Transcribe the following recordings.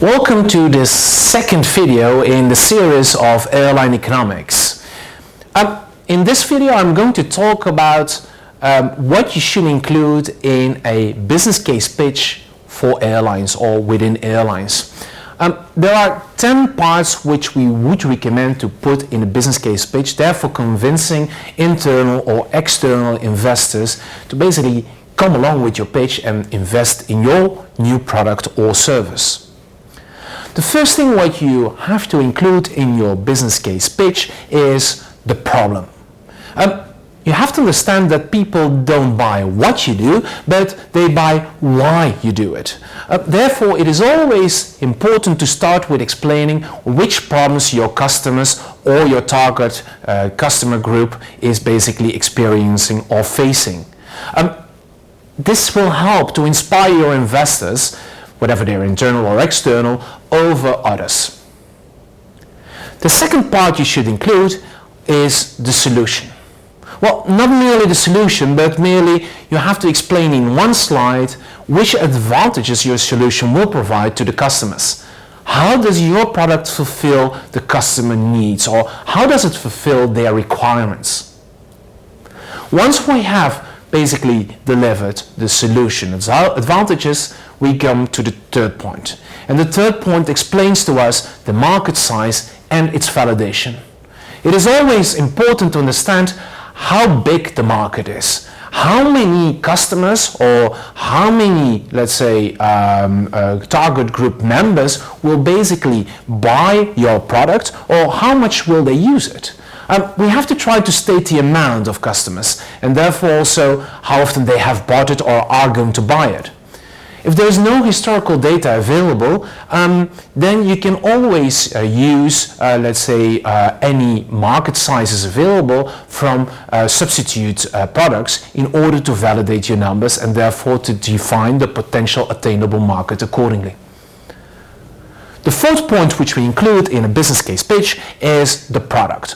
Welcome to this second video in the series of airline economics. In this video I'm going to talk about what you should include in a business case pitch for airlines or within airlines. There are 10 parts which we would recommend to put in a business case pitch, therefore convincing internal or external investors to basically come along with your pitch and invest in your new product or service. The first thing what you have to include in your business case pitch is the problem. You have to understand that people don't buy what you do, but they buy why you do it. Therefore, it is always important to start with explaining which problems your customers or your target customer group is basically experiencing or facing. This will help to inspire your investors, whether they're internal or external, over others. The second part you should include is the solution. Well, not merely the solution, but merely you have to explain in one slide which advantages your solution will provide to the customers. How does your product fulfill the customer needs, or how does it fulfill their requirements? Once we have basically delivered the solution advantages, we come to the third point. And the third point explains to us the market size and its validation. It is always important to understand how big the market is. How many customers or how many, let's say, target group members will basically buy your product, or how much will they use it? We have to try to state the amount of customers and therefore also how often they have bought it or are going to buy it. If there is no historical data available, then you can always use, let's say, any market sizes available from substitute products in order to validate your numbers and therefore to define the potential attainable market accordingly. The fourth point which we include in a business case pitch is the product.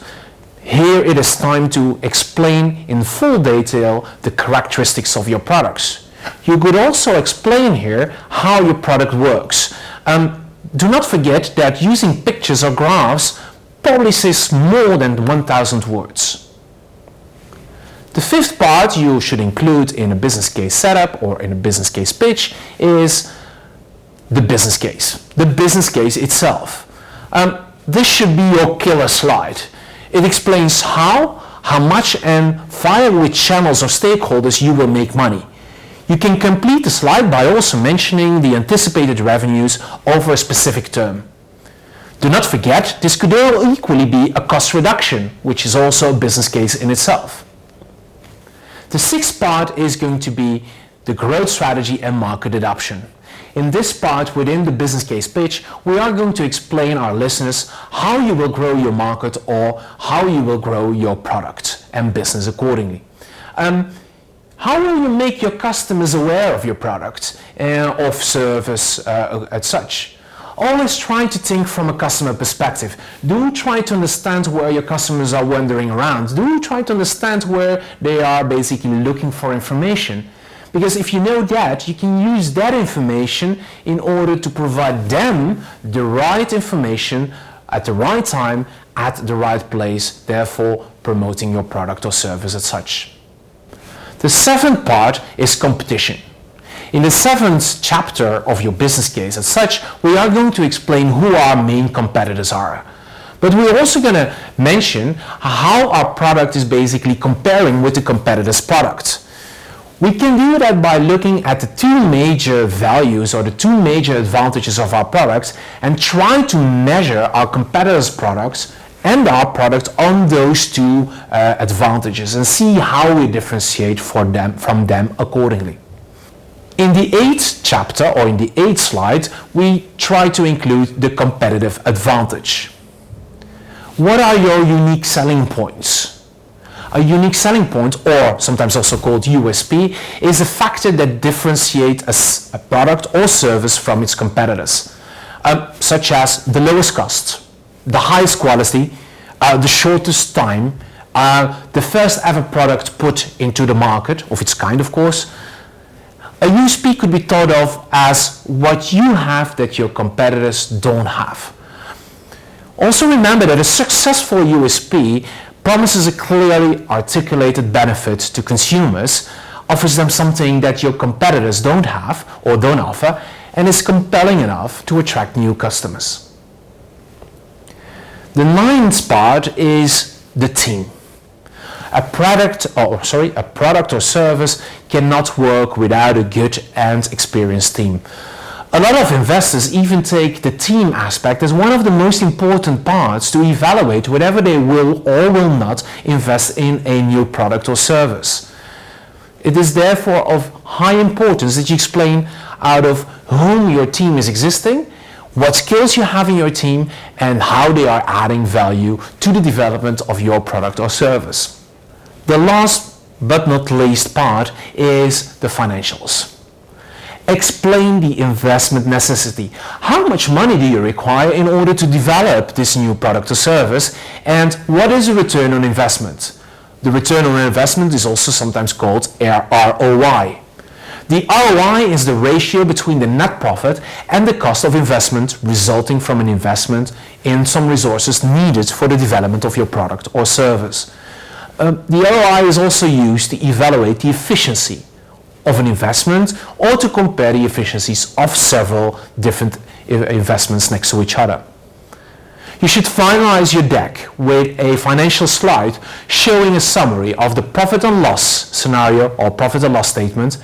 Here it is time to explain in full detail the characteristics of your products. You could also explain here how your product works. Do not forget that using pictures or graphs probably says more than 1,000 words. The fifth part you should include in a business case setup or in a business case pitch is the business case. The business case itself. This should be your killer slide. It explains how much, and via which channels or stakeholders you will make money. You can complete the slide by also mentioning the anticipated revenues over a specific term. Do not forget, this could equally be a cost reduction, which is also a business case in itself. The sixth part is going to be the growth strategy and market adoption. In this part within the business case pitch, we are going to explain our listeners how you will grow your market or how you will grow your product and business accordingly. How will you make your customers aware of your product or service as such? Always try to think from a customer perspective. Do try to understand where your customers are wandering around. Do try to understand where they are basically looking for information. Because if you know that, you can use that information in order to provide them the right information at the right time, at the right place, therefore promoting your product or service as such. The seventh part is competition. In the seventh chapter of your business case as such, we are going to explain who our main competitors are. But we're also going to mention how our product is basically comparing with the competitor's product. We can do that by looking at the two major values or the two major advantages of our products and try to measure our competitors' products and our product on those two advantages and see how we differentiate from them accordingly. In the eighth chapter or in the eighth slide, we try to include the competitive advantage. What are your unique selling points? A unique selling point, or sometimes also called USP, is a factor that differentiates a product or service from its competitors, such as the lowest cost, the highest quality, the shortest time, the first ever product put into the market, of its kind of course, A USP could be thought of as what you have that your competitors don't have. Also remember that a successful USP promises a clearly articulated benefit to consumers, offers them something that your competitors don't have or don't offer, and is compelling enough to attract new customers. The ninth part is the team. A product or service cannot work without a good and experienced team. A lot of investors even take the team aspect as one of the most important parts to evaluate whether they will or will not invest in a new product or service. It is therefore of high importance that you explain out of whom your team is existing, what skills you have in your team, and how they are adding value to the development of your product or service. The last but not least part is the financials. Explain the investment necessity. How much money do you require in order to develop this new product or service, and what is a return on investment? The return on investment is also sometimes called ROI. The ROI is the ratio between the net profit and the cost of investment resulting from an investment in some resources needed for the development of your product or service. The ROI is also used to evaluate the efficiency of an investment or to compare the efficiencies of several different investments next to each other. You should finalize your deck with a financial slide showing a summary of the profit and loss scenario or profit and loss statement,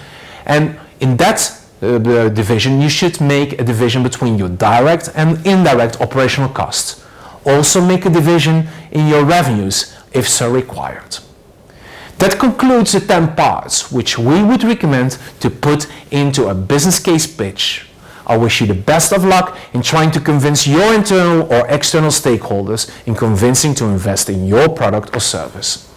and in that division you should make a division between your direct and indirect operational costs. Also make a division in your revenues if so required. That concludes the 10 parts which we would recommend to put into a business case pitch. I wish you the best of luck in trying to convince your internal or external stakeholders in convincing to invest in your product or service.